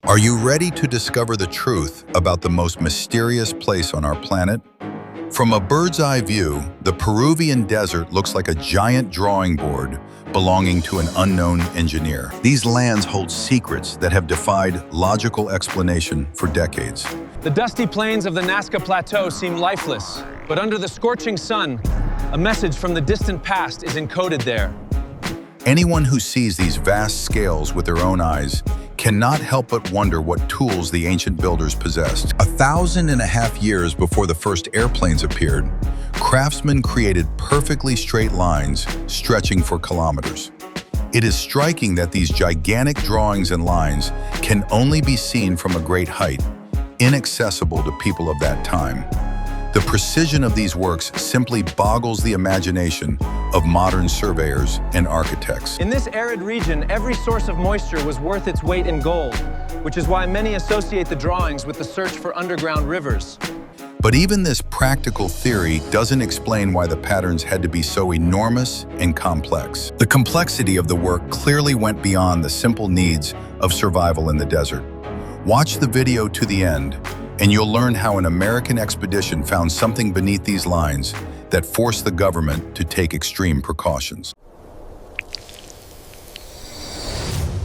Are you ready to discover the truth about the most mysterious place on our planet? From a bird's eye view, the Peruvian desert looks like a giant drawing board belonging to an unknown engineer. These lands hold secrets that have defied logical explanation for decades. The dusty plains of the Nazca Plateau seem lifeless, but under the scorching sun, a message from the distant past is encoded there. Anyone who sees these vast scales with their own eyes cannot help but wonder what tools the ancient builders possessed. 1,500 years before the first airplanes appeared, craftsmen created perfectly straight lines stretching for kilometers. It is striking that these gigantic drawings and lines can only be seen from a great height, inaccessible to people of that time. The precision of these works simply boggles the imagination of modern surveyors and architects. In this arid region, every source of moisture was worth its weight in gold, which is why many associate the drawings with the search for underground rivers. But even this practical theory doesn't explain why the patterns had to be so enormous and complex. The complexity of the work clearly went beyond the simple needs of survival in the desert. Watch the video to the end, and you'll learn how an American expedition found something beneath these lines that forced the government to take extreme precautions.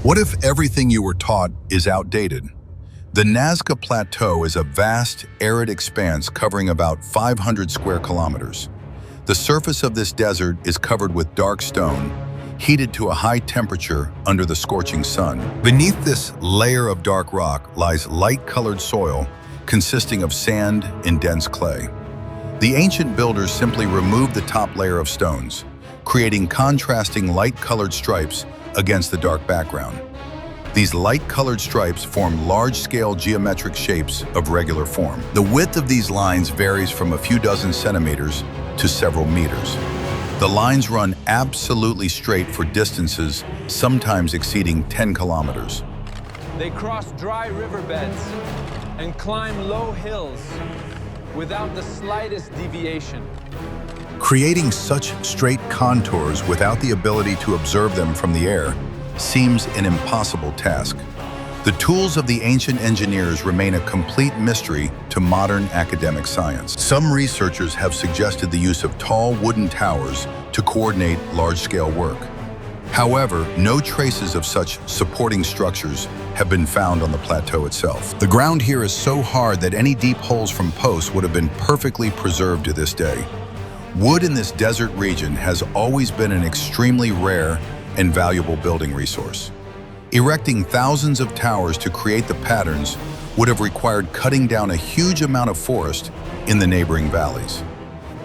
What if everything you were taught is outdated? The Nazca Plateau is a vast, arid expanse covering about 500 square kilometers. The surface of this desert is covered with dark stone, heated to a high temperature under the scorching sun. Beneath this layer of dark rock lies light-colored soil consisting of sand and dense clay. The ancient builders simply removed the top layer of stones, creating contrasting light-colored stripes against the dark background. These light-colored stripes form large-scale geometric shapes of regular form. The width of these lines varies from a few dozen centimeters to several meters. The lines run absolutely straight for distances sometimes exceeding 10 kilometers. They cross dry riverbeds and climb low hills without the slightest deviation. Creating such straight contours without the ability to observe them from the air seems an impossible task. The tools of the ancient engineers remain a complete mystery to modern academic science. Some researchers have suggested the use of tall wooden towers to coordinate large-scale work. However, no traces of such supporting structures have been found on the plateau itself. The ground here is so hard that any deep holes from posts would have been perfectly preserved to this day. Wood in this desert region has always been an extremely rare and valuable building resource. Erecting thousands of towers to create the patterns would have required cutting down a huge amount of forest in the neighboring valleys.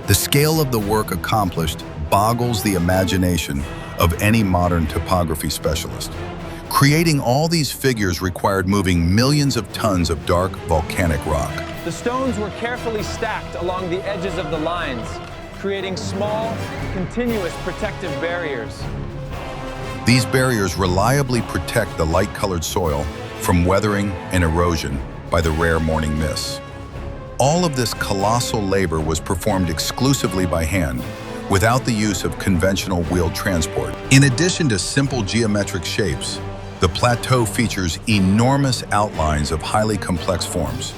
The scale of the work accomplished boggles the imagination of any modern topography specialist. Creating all these figures required moving millions of tons of dark volcanic rock. The stones were carefully stacked along the edges of the lines, creating small, continuous protective barriers. These barriers reliably protect the light-colored soil from weathering and erosion by the rare morning mists. All of this colossal labor was performed exclusively by hand, without the use of conventional wheeled transport. In addition to simple geometric shapes, the plateau features enormous outlines of highly complex forms.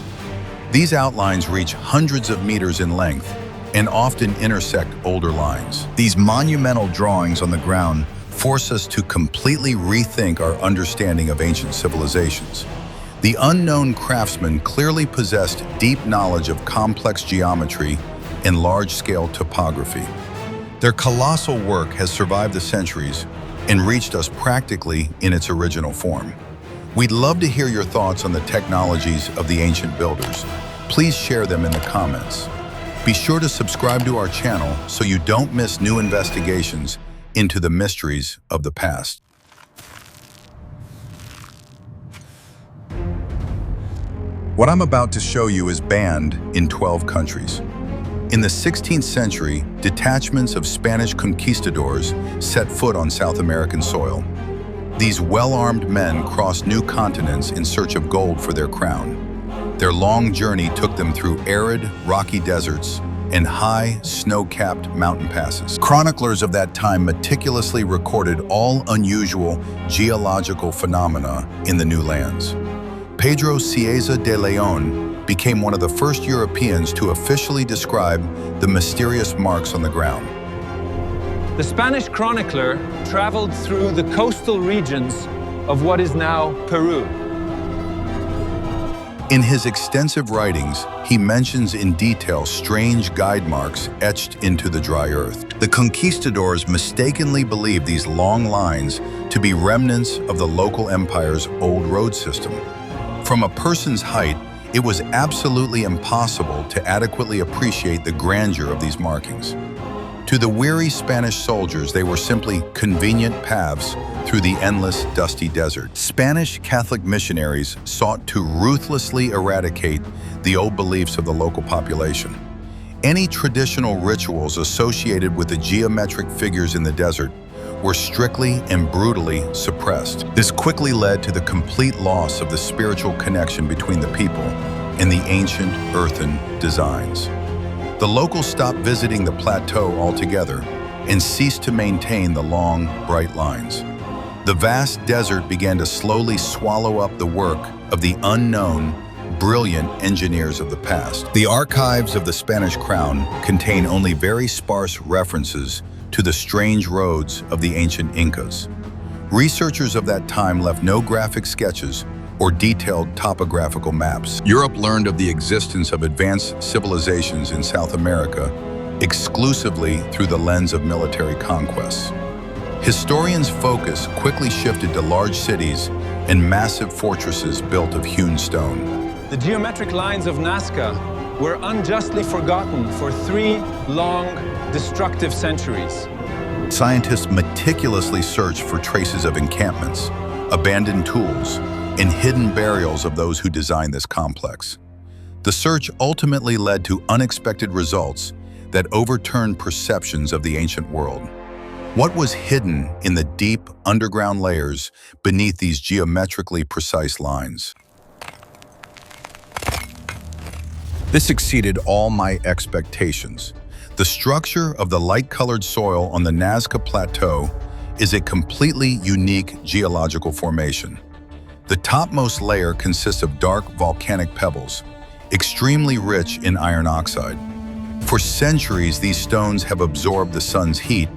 These outlines reach hundreds of meters in length and often intersect older lines. These monumental drawings on the ground force us to completely rethink our understanding of ancient civilizations. The unknown craftsmen clearly possessed deep knowledge of complex geometry and large-scale topography. Their colossal work has survived the centuries and reached us practically in its original form. We'd love to hear your thoughts on the technologies of the ancient builders. Please share them in the comments. Be sure to subscribe to our channel so you don't miss new investigations into the mysteries of the past. What I'm about to show you is banned in 12 countries. In the 16th century, detachments of Spanish conquistadors set foot on South American soil. These well-armed men crossed new continents in search of gold for their crown. Their long journey took them through arid, rocky deserts and high, snow-capped mountain passes. Chroniclers of that time meticulously recorded all unusual geological phenomena in the new lands. Pedro Cieza de Leon became one of the first Europeans to officially describe the mysterious marks on the ground. The Spanish chronicler traveled through the coastal regions of what is now Peru. In his extensive writings, he mentions in detail strange guide marks etched into the dry earth. The conquistadors mistakenly believed these long lines to be remnants of the local empire's old road system. From a person's height, it was absolutely impossible to adequately appreciate the grandeur of these markings. To the weary Spanish soldiers, they were simply convenient paths through the endless, dusty desert. Spanish Catholic missionaries sought to ruthlessly eradicate the old beliefs of the local population. Any traditional rituals associated with the geometric figures in the desert were strictly and brutally suppressed. This quickly led to the complete loss of the spiritual connection between the people and the ancient earthen designs. The locals stopped visiting the plateau altogether and ceased to maintain the long, bright lines. The vast desert began to slowly swallow up the work of the unknown, brilliant engineers of the past. The archives of the Spanish crown contain only very sparse references to the strange roads of the ancient Incas. Researchers of that time left no graphic sketches or detailed topographical maps. Europe learned of the existence of advanced civilizations in South America exclusively through the lens of military conquests. Historians' focus quickly shifted to large cities and massive fortresses built of hewn stone. The geometric lines of Nazca were unjustly forgotten for 3 long, destructive centuries. Scientists meticulously searched for traces of encampments, abandoned tools, and hidden burials of those who designed this complex. The search ultimately led to unexpected results that overturned perceptions of the ancient world. What was hidden in the deep underground layers beneath these geometrically precise lines? This exceeded all my expectations. The structure of the light-colored soil on the Nazca Plateau is a completely unique geological formation. The topmost layer consists of dark volcanic pebbles, extremely rich in iron oxide. For centuries, these stones have absorbed the sun's heat,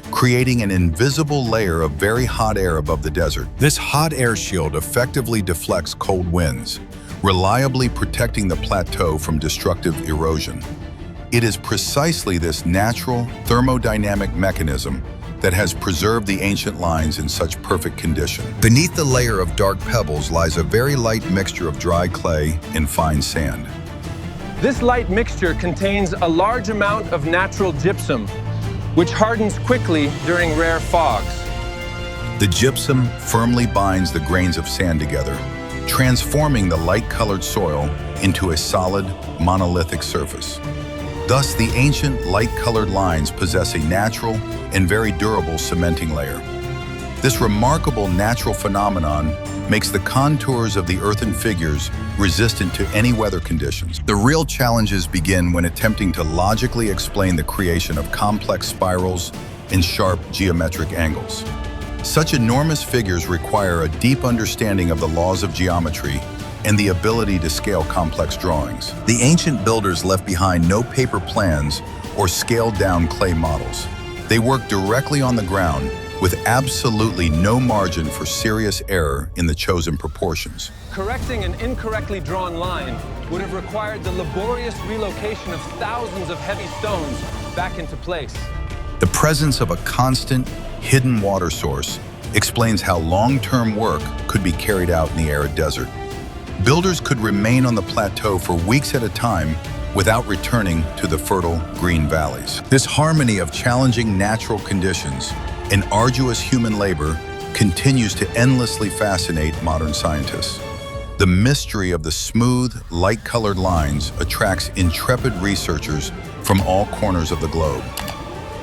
creating an invisible layer of very hot air above the desert. This hot air shield effectively deflects cold winds, reliably protecting the plateau from destructive erosion. It is precisely this natural thermodynamic mechanism that has preserved the ancient lines in such perfect condition. Beneath the layer of dark pebbles lies a very light mixture of dry clay and fine sand. This light mixture contains a large amount of natural gypsum, which hardens quickly during rare fogs. The gypsum firmly binds the grains of sand together, transforming the light-colored soil into a solid, monolithic surface. Thus, the ancient light-colored lines possess a natural and very durable cementing layer. This remarkable natural phenomenon makes the contours of the earthen figures resistant to any weather conditions. The real challenges begin when attempting to logically explain the creation of complex spirals and sharp geometric angles. Such enormous figures require a deep understanding of the laws of geometry and the ability to scale complex drawings. The ancient builders left behind no paper plans or scaled-down clay models. They worked directly on the ground with absolutely no margin for serious error in the chosen proportions. Correcting an incorrectly drawn line would have required the laborious relocation of thousands of heavy stones back into place. The presence of a constant, hidden water source explains how long-term work could be carried out in the arid desert. Builders could remain on the plateau for weeks at a time without returning to the fertile green valleys. This harmony of challenging natural conditions and arduous human labor continues to endlessly fascinate modern scientists. The mystery of the smooth, light-colored lines attracts intrepid researchers from all corners of the globe.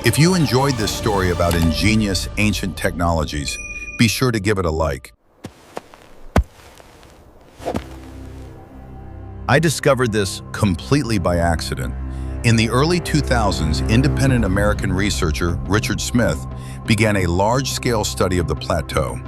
If you enjoyed this story about ingenious ancient technologies, be sure to give it a like. I discovered this completely by accident. In the early 2000s, independent American researcher Richard Smith began a large-scale study of the plateau.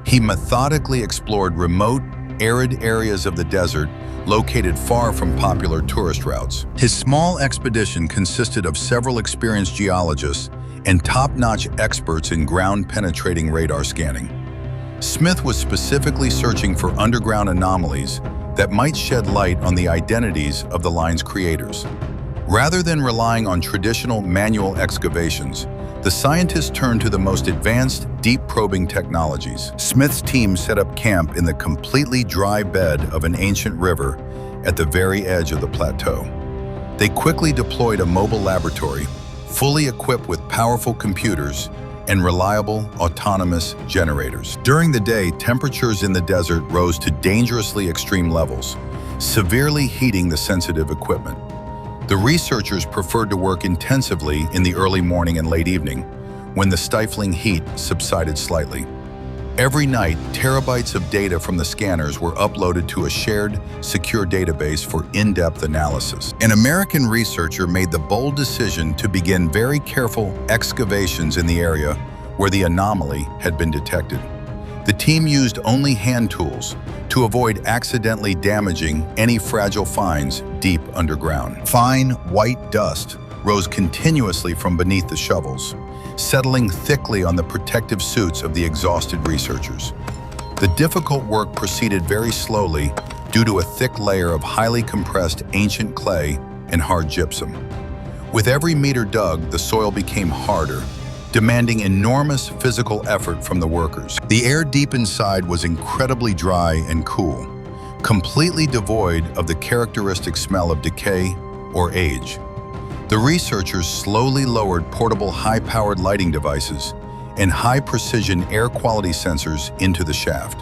He methodically explored remote, arid areas of the desert located far from popular tourist routes. His small expedition consisted of several experienced geologists and top-notch experts in ground-penetrating radar scanning. Smith was specifically searching for underground anomalies that might shed light on the identities of the line's creators. Rather than relying on traditional manual excavations, the scientists turned to the most advanced deep probing technologies. Smith's team set up camp in the completely dry bed of an ancient river at the very edge of the plateau. They quickly deployed a mobile laboratory, fully equipped with powerful computers and reliable autonomous generators. During the day, temperatures in the desert rose to dangerously extreme levels, severely heating the sensitive equipment. The researchers preferred to work intensively in the early morning and late evening, when the stifling heat subsided slightly. Every night, terabytes of data from the scanners were uploaded to a shared, secure database for in-depth analysis. An American researcher made the bold decision to begin very careful excavations in the area where the anomaly had been detected. The team used only hand tools to avoid accidentally damaging any fragile finds deep underground. Fine, white dust rose continuously from beneath the shovels, settling thickly on the protective suits of the exhausted researchers. The difficult work proceeded very slowly due to a thick layer of highly compressed ancient clay and hard gypsum. With every meter dug, the soil became harder, demanding enormous physical effort from the workers. The air deep inside was incredibly dry and cool, completely devoid of the characteristic smell of decay or age. The researchers slowly lowered portable high-powered lighting devices and high-precision air quality sensors into the shaft.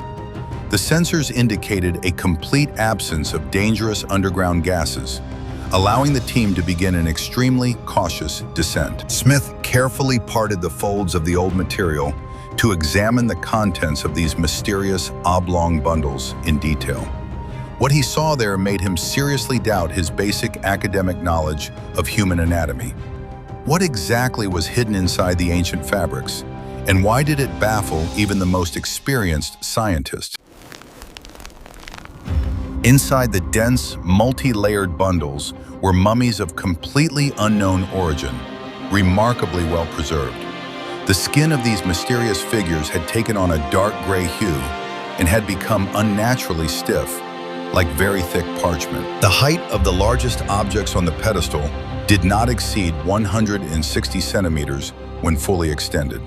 The sensors indicated a complete absence of dangerous underground gases, allowing the team to begin an extremely cautious descent. Smith carefully parted the folds of the old material to examine the contents of these mysterious oblong bundles in detail. What he saw there made him seriously doubt his basic academic knowledge of human anatomy. What exactly was hidden inside the ancient fabrics, and why did it baffle even the most experienced scientists? Inside the dense, multi-layered bundles were mummies of completely unknown origin, remarkably well preserved. The skin of these mysterious figures had taken on a dark gray hue and had become unnaturally stiff, like very thick parchment. The height of the largest objects on the pedestal did not exceed 160 centimeters when fully extended.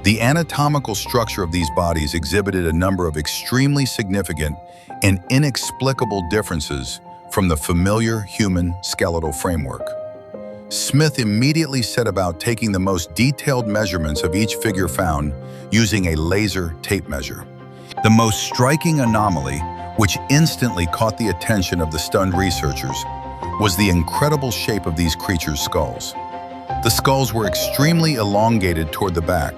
The anatomical structure of these bodies exhibited a number of extremely significant and inexplicable differences from the familiar human skeletal framework. Smith immediately set about taking the most detailed measurements of each figure found using a laser tape measure. The most striking anomaly, which instantly caught the attention of the stunned researchers, was the incredible shape of these creatures' skulls. The skulls were extremely elongated toward the back,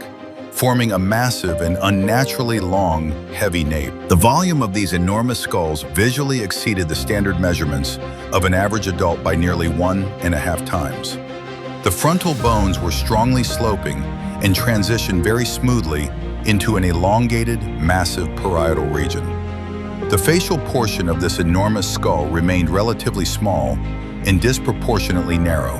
forming a massive and unnaturally long, heavy nape. The volume of these enormous skulls visually exceeded the standard measurements of an average adult by nearly 1.5 times. The frontal bones were strongly sloping and transitioned very smoothly into an elongated, massive parietal region. The facial portion of this enormous skull remained relatively small and disproportionately narrow.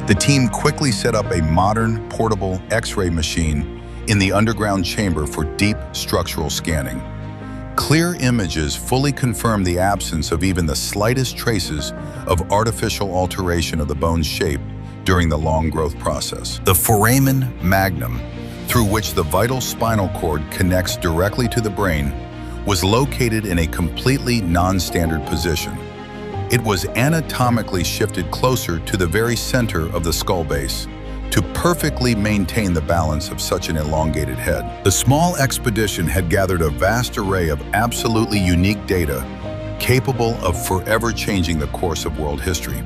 The team quickly set up a modern, portable X-ray machine in the underground chamber for deep structural scanning. Clear images fully confirmed the absence of even the slightest traces of artificial alteration of the bone's shape during the long growth process. The foramen magnum, through which the vital spinal cord connects directly to the brain, was located in a completely non-standard position. It was anatomically shifted closer to the very center of the skull base to perfectly maintain the balance of such an elongated head. The small expedition had gathered a vast array of absolutely unique data capable of forever changing the course of world history.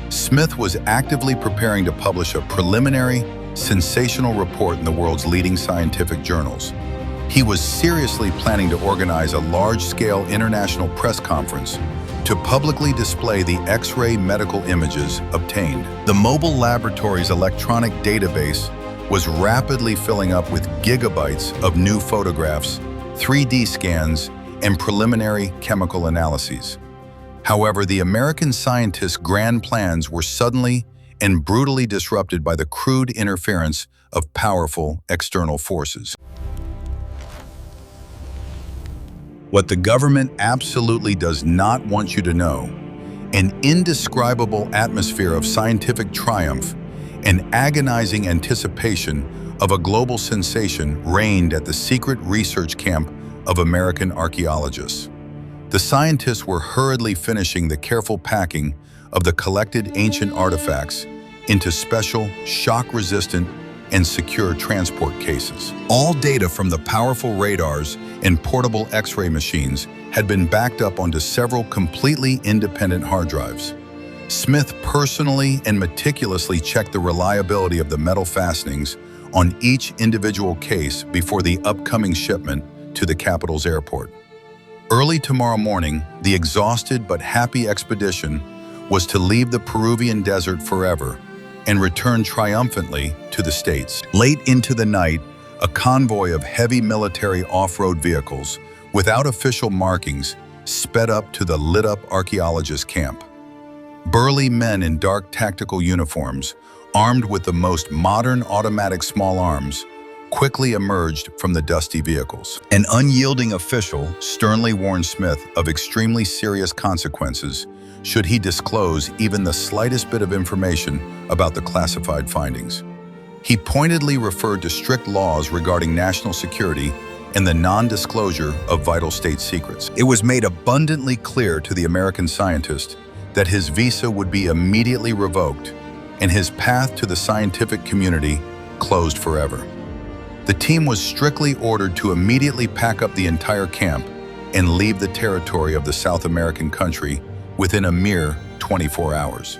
Smith was actively preparing to publish a preliminary, sensational report in the world's leading scientific journals. He was seriously planning to organize a large-scale international press conference to publicly display the X-ray medical images obtained. The mobile laboratory's electronic database was rapidly filling up with gigabytes of new photographs, 3D scans, and preliminary chemical analyses. However, the American scientists' grand plans were suddenly and brutally disrupted by the crude interference of powerful external forces. What the government absolutely does not want you to know: an indescribable atmosphere of scientific triumph and agonizing anticipation of a global sensation reigned at the secret research camp of American archaeologists. The scientists were hurriedly finishing the careful packing of the collected ancient artifacts into special, shock-resistant, and secure transport cases. All data from the powerful radars and portable X-ray machines had been backed up onto several completely independent hard drives. Smith personally and meticulously checked the reliability of the metal fastenings on each individual case before the upcoming shipment to the capital's airport. Early tomorrow morning, the exhausted but happy expedition was to leave the Peruvian desert forever and return triumphantly to the States. Late into the night, a convoy of heavy military off-road vehicles, without official markings, sped up to the lit-up archaeologist camp. Burly men in dark tactical uniforms, armed with the most modern automatic small arms, quickly emerged from the dusty vehicles. An unyielding official sternly warned Smith of extremely serious consequences should he disclose even the slightest bit of information about the classified findings. He pointedly referred to strict laws regarding national security and the non-disclosure of vital state secrets. It was made abundantly clear to the American scientist that his visa would be immediately revoked and his path to the scientific community closed forever. The team was strictly ordered to immediately pack up the entire camp and leave the territory of the South American country within a mere 24 hours.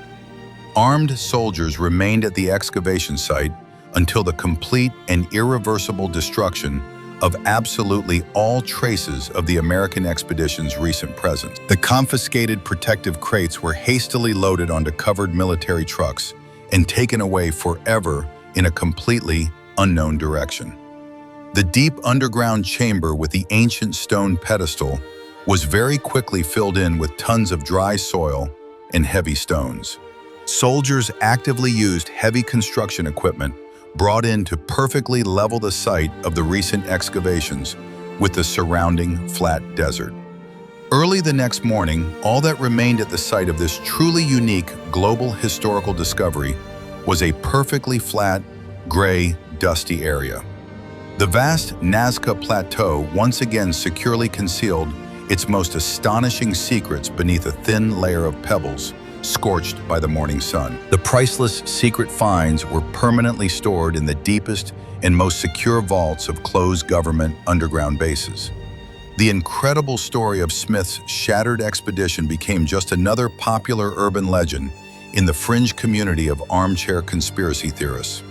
Armed soldiers remained at the excavation site until the complete and irreversible destruction of absolutely all traces of the American expedition's recent presence. The confiscated protective crates were hastily loaded onto covered military trucks and taken away forever in a completely unknown direction. The deep underground chamber with the ancient stone pedestal was very quickly filled in with tons of dry soil and heavy stones. Soldiers actively used heavy construction equipment brought in to perfectly level the site of the recent excavations with the surrounding flat desert. Early the next morning, all that remained at the site of this truly unique global historical discovery was a perfectly flat, gray, dusty area. The vast Nazca Plateau once again securely concealed its most astonishing secrets beneath a thin layer of pebbles scorched by the morning sun. The priceless secret finds were permanently stored in the deepest and most secure vaults of closed government underground bases. The incredible story of Smith's shattered expedition became just another popular urban legend in the fringe community of armchair conspiracy theorists.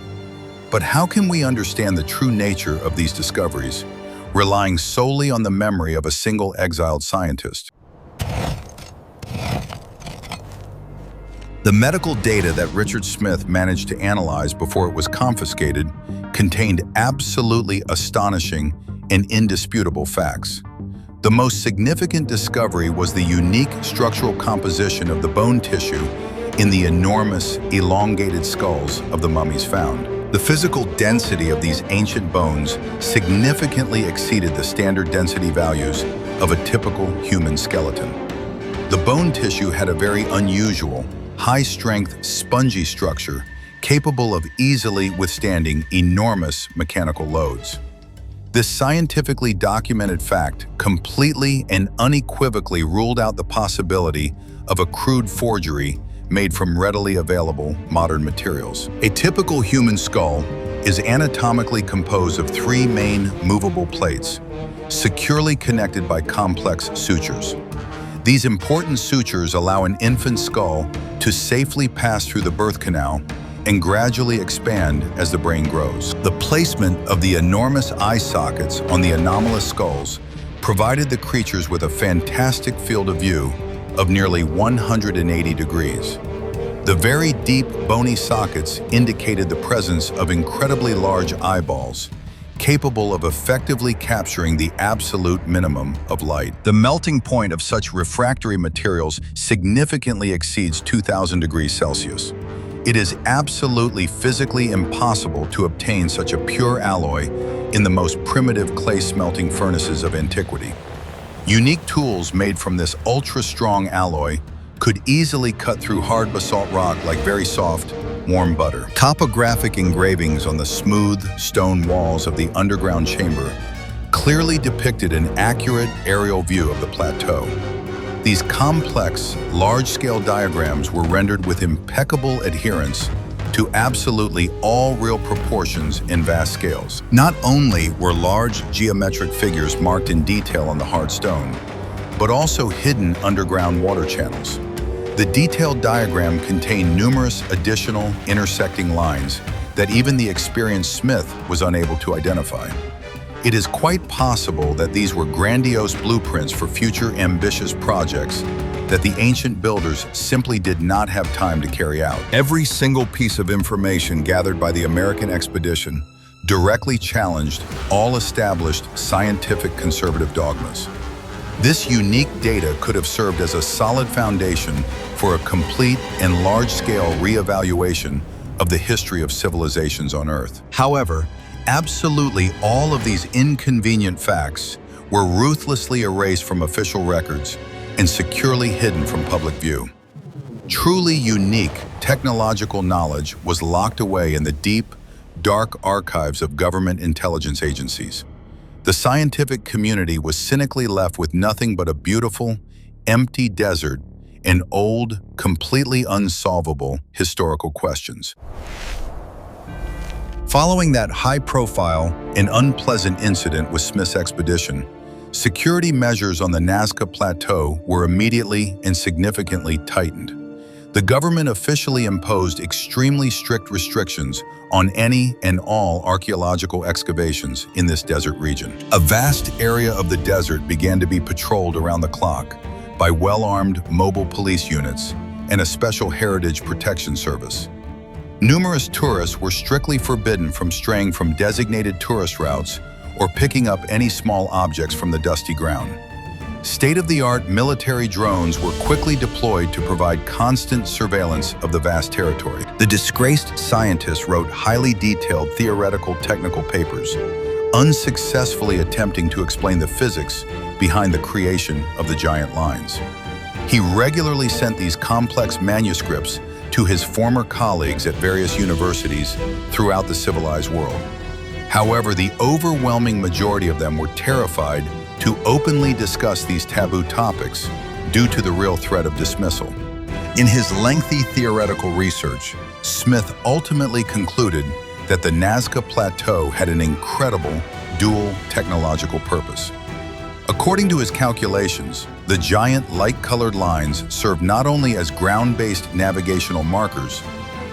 But how can we understand the true nature of these discoveries, relying solely on the memory of a single exiled scientist? The medical data that Richard Smith managed to analyze before it was confiscated contained absolutely astonishing and indisputable facts. The most significant discovery was the unique structural composition of the bone tissue in the enormous, elongated skulls of the mummies found. The physical density of these ancient bones significantly exceeded the standard density values of a typical human skeleton. The bone tissue had a very unusual, high-strength, spongy structure capable of easily withstanding enormous mechanical loads. This scientifically documented fact completely and unequivocally ruled out the possibility of a crude forgery made from readily available modern materials. A typical human skull is anatomically composed of three main movable plates, securely connected by complex sutures. These important sutures allow an infant's skull to safely pass through the birth canal and gradually expand as the brain grows. The placement of the enormous eye sockets on the anomalous skulls provided the creatures with a fantastic field of view of nearly 180 degrees. The very deep, bony sockets indicated the presence of incredibly large eyeballs, capable of effectively capturing the absolute minimum of light. The melting point of such refractory materials significantly exceeds 2,000 degrees Celsius. It is absolutely physically impossible to obtain such a pure alloy in the most primitive clay smelting furnaces of antiquity. Unique tools made from this ultra-strong alloy could easily cut through hard basalt rock like very soft, warm butter. Topographic engravings on the smooth stone walls of the underground chamber clearly depicted an accurate aerial view of the plateau. These complex, large-scale diagrams were rendered with impeccable adherence to absolutely all real proportions in vast scales. Not only were large geometric figures marked in detail on the hard stone, but also hidden underground water channels. The detailed diagram contained numerous additional intersecting lines that even the experienced smith was unable to identify. It is quite possible that these were grandiose blueprints for future ambitious projects that the ancient builders simply did not have time to carry out. Every single piece of information gathered by the American expedition directly challenged all established scientific conservative dogmas. This unique data could have served as a solid foundation for a complete and large-scale reevaluation of the history of civilizations on Earth. However, absolutely all of these inconvenient facts were ruthlessly erased from official records and securely hidden from public view. Truly unique technological knowledge was locked away in the deep, dark archives of government intelligence agencies. The scientific community was cynically left with nothing but a beautiful, empty desert and old, completely unsolvable historical questions. Following that high-profile and unpleasant incident with Smith's expedition, security measures on the Nazca Plateau were immediately and significantly tightened. The government officially imposed extremely strict restrictions on any and all archaeological excavations in this desert region. A vast area of the desert began to be patrolled around the clock by well-armed mobile police units and a special heritage protection service. Numerous tourists were strictly forbidden from straying from designated tourist routes or picking up any small objects from the dusty ground. State-of-the-art military drones were quickly deployed to provide constant surveillance of the vast territory. The disgraced scientists wrote highly detailed theoretical technical papers, unsuccessfully attempting to explain the physics behind the creation of the giant lines. He regularly sent these complex manuscripts to his former colleagues at various universities throughout the civilized world. However, the overwhelming majority of them were terrified to openly discuss these taboo topics due to the real threat of dismissal. In his lengthy theoretical research, Smith ultimately concluded that the Nazca Plateau had an incredible dual technological purpose. According to his calculations, the giant light-colored lines served not only as ground-based navigational markers,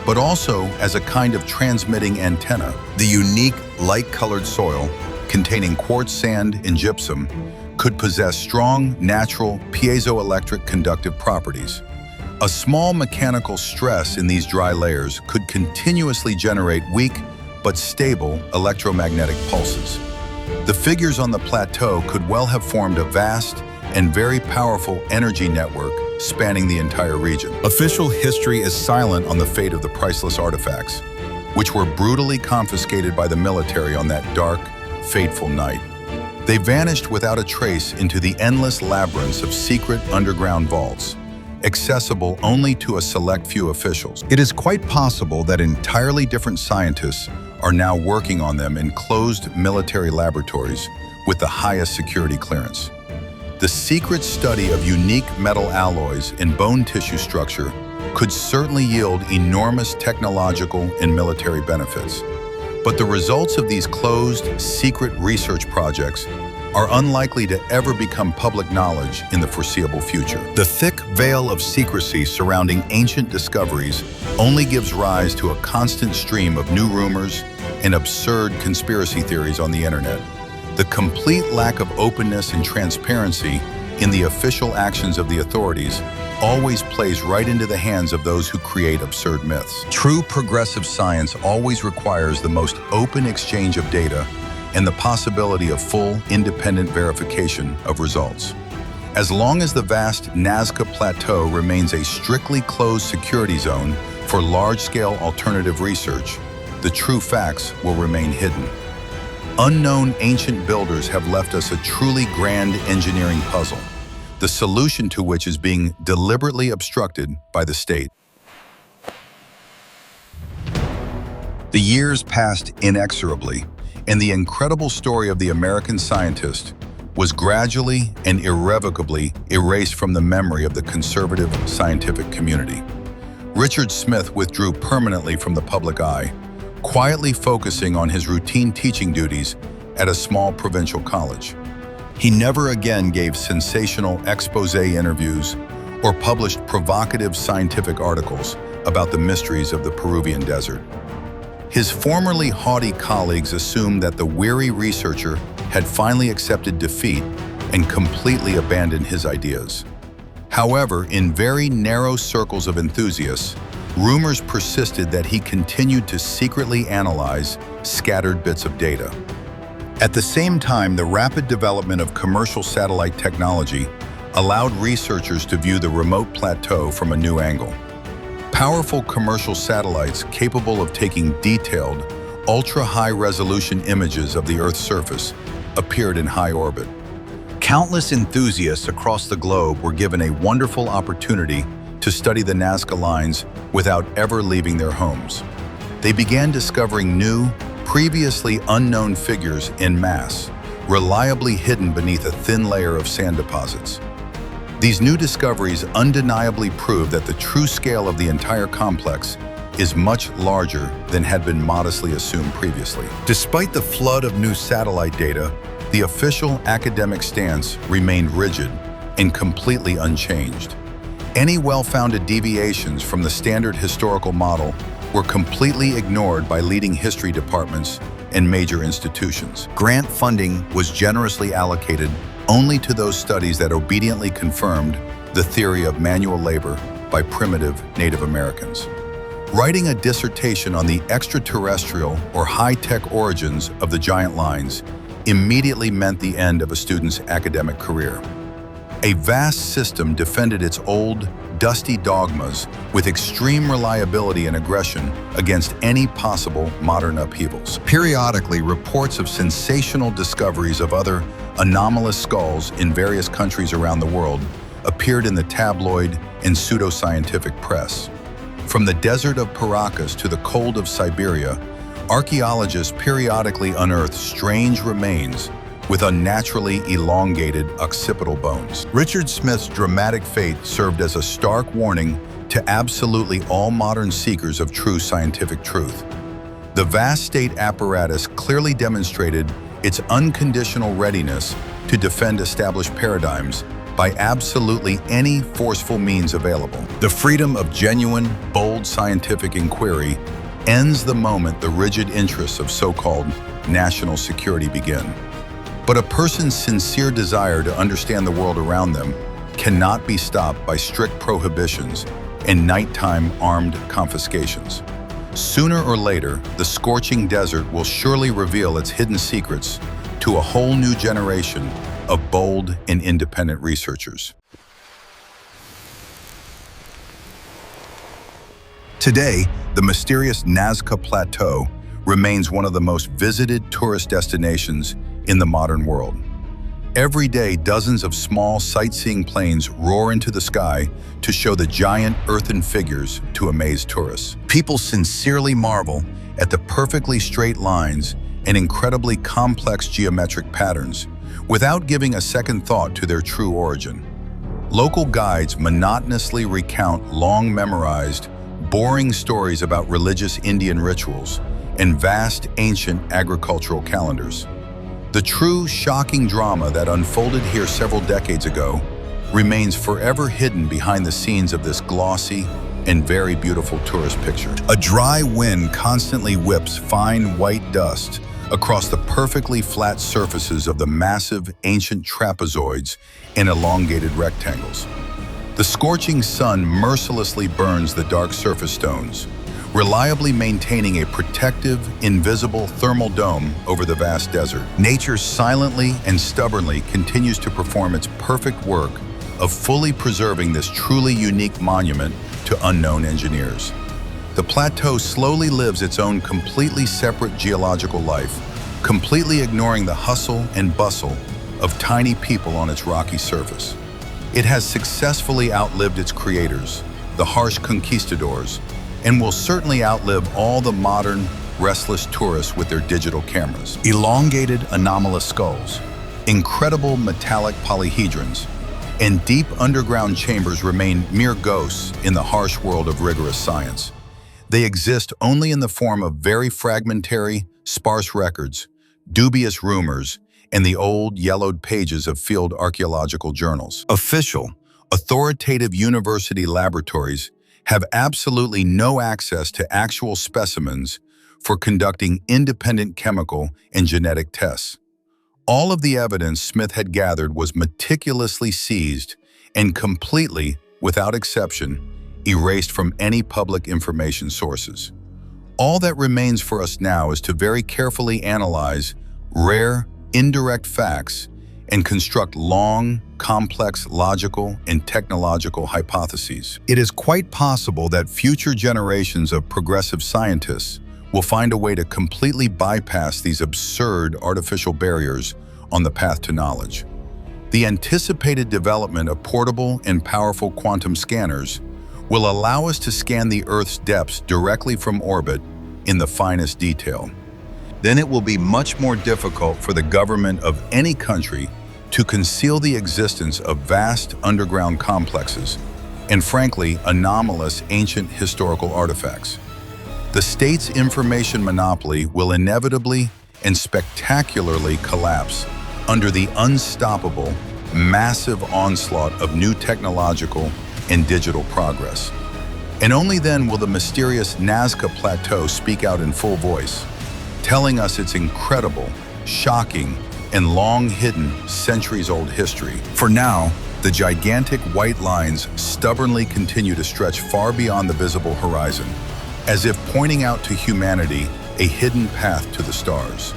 but also as a kind of transmitting antenna. The unique light-colored soil, containing quartz sand and gypsum, could possess strong, natural, piezoelectric conductive properties. A small mechanical stress in these dry layers could continuously generate weak but stable electromagnetic pulses. The figures on the plateau could well have formed a vast and very powerful energy network spanning the entire region. Official history is silent on the fate of the priceless artifacts, which were brutally confiscated by the military on that dark, fateful night. They vanished without a trace into the endless labyrinths of secret underground vaults, accessible only to a select few officials. It is quite possible that entirely different scientists are now working on them in closed military laboratories with the highest security clearance. The secret study of unique metal alloys in bone tissue structure could certainly yield enormous technological and military benefits. But the results of these closed, secret research projects are unlikely to ever become public knowledge in the foreseeable future. The thick veil of secrecy surrounding ancient discoveries only gives rise to a constant stream of new rumors and absurd conspiracy theories on the internet. The complete lack of openness and transparency in the official actions of the authorities always plays right into the hands of those who create absurd myths. True progressive science always requires the most open exchange of data and the possibility of full, independent verification of results. As long as the vast Nazca Plateau remains a strictly closed security zone for large-scale alternative research, the true facts will remain hidden. Unknown ancient builders have left us a truly grand engineering puzzle, the solution to which is being deliberately obstructed by the state. The years passed inexorably, and the incredible story of the American scientist was gradually and irrevocably erased from the memory of the conservative scientific community. Richard Smith withdrew permanently from the public eye, quietly focusing on his routine teaching duties at a small provincial college. He never again gave sensational expose interviews or published provocative scientific articles about the mysteries of the Peruvian desert. His formerly haughty colleagues assumed that the weary researcher had finally accepted defeat and completely abandoned his ideas. However, in very narrow circles of enthusiasts, rumors persisted that he continued to secretly analyze scattered bits of data. At the same time, the rapid development of commercial satellite technology allowed researchers to view the remote plateau from a new angle. Powerful commercial satellites capable of taking detailed, ultra-high-resolution images of the Earth's surface appeared in high orbit. Countless enthusiasts across the globe were given a wonderful opportunity to study the Nazca Lines without ever leaving their homes. They began discovering new, previously unknown figures en masse, reliably hidden beneath a thin layer of sand deposits. These new discoveries undeniably prove that the true scale of the entire complex is much larger than had been modestly assumed previously. Despite the flood of new satellite data, the official academic stance remained rigid and completely unchanged. Any well-founded deviations from the standard historical model were completely ignored by leading history departments and major institutions. Grant funding was generously allocated only to those studies that obediently confirmed the theory of manual labor by primitive Native Americans. Writing a dissertation on the extraterrestrial or high-tech origins of the giant lines immediately meant the end of a student's academic career. A vast system defended its old, dusty dogmas with extreme reliability and aggression against any possible modern upheavals. Periodically, reports of sensational discoveries of other anomalous skulls in various countries around the world appeared in the tabloid and pseudoscientific press. From the desert of Paracas to the cold of Siberia, archaeologists periodically unearthed strange remains with unnaturally elongated occipital bones. Richard Smith's dramatic fate served as a stark warning to absolutely all modern seekers of true scientific truth. The vast state apparatus clearly demonstrated its unconditional readiness to defend established paradigms by absolutely any forceful means available. The freedom of genuine, bold scientific inquiry ends the moment the rigid interests of so-called national security begin. But a person's sincere desire to understand the world around them cannot be stopped by strict prohibitions and nighttime armed confiscations. Sooner or later, the scorching desert will surely reveal its hidden secrets to a whole new generation of bold and independent researchers. Today, the mysterious Nazca Plateau remains one of the most visited tourist destinations in the modern world. Every day, dozens of small sightseeing planes roar into the sky to show the giant earthen figures to amaze tourists. People sincerely marvel at the perfectly straight lines and incredibly complex geometric patterns, without giving a second thought to their true origin. Local guides monotonously recount long-memorized, boring stories about religious Indian rituals and vast ancient agricultural calendars. The true shocking drama that unfolded here several decades ago remains forever hidden behind the scenes of this glossy and very beautiful tourist picture. A dry wind constantly whips fine white dust across the perfectly flat surfaces of the massive ancient trapezoids and elongated rectangles. The scorching sun mercilessly burns the dark surface stones, reliably maintaining a protective, invisible thermal dome over the vast desert. Nature silently and stubbornly continues to perform its perfect work of fully preserving this truly unique monument to unknown engineers. The plateau slowly lives its own completely separate geological life, completely ignoring the hustle and bustle of tiny people on its rocky surface. It has successfully outlived its creators, the harsh conquistadors, and will certainly outlive all the modern, restless tourists with their digital cameras. Elongated anomalous skulls, incredible metallic polyhedrons, and deep underground chambers remain mere ghosts in the harsh world of rigorous science. They exist only in the form of very fragmentary, sparse records, dubious rumors, and the old, yellowed pages of field archaeological journals. Official, authoritative university laboratories have absolutely no access to actual specimens for conducting independent chemical and genetic tests. All of the evidence Smith had gathered was meticulously seized and completely, without exception, erased from any public information sources. All that remains for us now is to very carefully analyze rare, indirect facts and construct long, complex logical and technological hypotheses. It is quite possible that future generations of progressive scientists will find a way to completely bypass these absurd artificial barriers on the path to knowledge. The anticipated development of portable and powerful quantum scanners will allow us to scan the Earth's depths directly from orbit in the finest detail. Then it will be much more difficult for the government of any country to conceal the existence of vast underground complexes and, frankly, anomalous ancient historical artifacts. The state's information monopoly will inevitably and spectacularly collapse under the unstoppable, massive onslaught of new technological and digital progress. And only then will the mysterious Nazca Plateau speak out in full voice, telling us its incredible, shocking, and long-hidden centuries-old history. For now, the gigantic white lines stubbornly continue to stretch far beyond the visible horizon, as if pointing out to humanity a hidden path to the stars.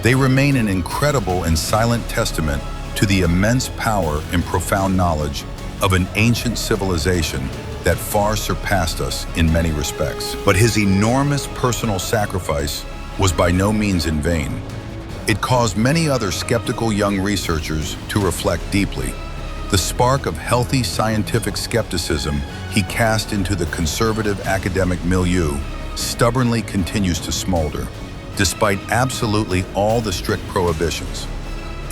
They remain an incredible and silent testament to the immense power and profound knowledge of an ancient civilization that far surpassed us in many respects. But his enormous personal sacrifice was by no means in vain. It caused many other skeptical young researchers to reflect deeply. The spark of healthy scientific skepticism he cast into the conservative academic milieu stubbornly continues to smolder, despite absolutely all the strict prohibitions.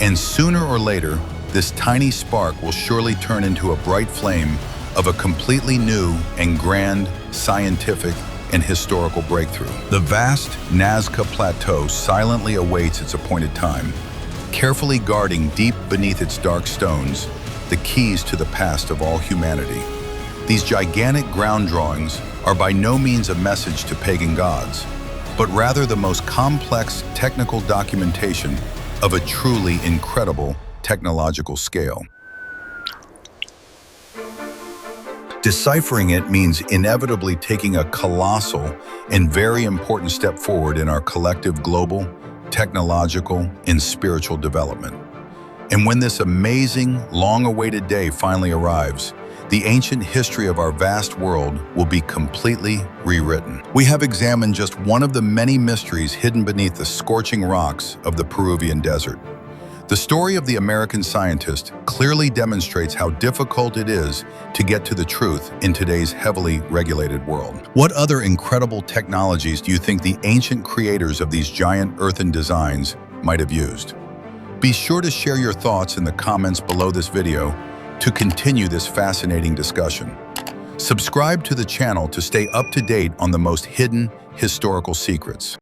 And sooner or later, this tiny spark will surely turn into a bright flame of a completely new and grand scientific and historical breakthrough. The vast Nazca Plateau silently awaits its appointed time, carefully guarding deep beneath its dark stones the keys to the past of all humanity. These gigantic ground drawings are by no means a message to pagan gods, but rather the most complex technical documentation of a truly incredible technological scale. Deciphering it means inevitably taking a colossal and very important step forward in our collective global, technological, and spiritual development. And when this amazing, long-awaited day finally arrives, the ancient history of our vast world will be completely rewritten. We have examined just one of the many mysteries hidden beneath the scorching rocks of the Peruvian desert. The story of the American scientist clearly demonstrates how difficult it is to get to the truth in today's heavily regulated world. What other incredible technologies do you think the ancient creators of these giant earthen designs might have used? Be sure to share your thoughts in the comments below this video to continue this fascinating discussion. Subscribe to the channel to stay up to date on the most hidden historical secrets.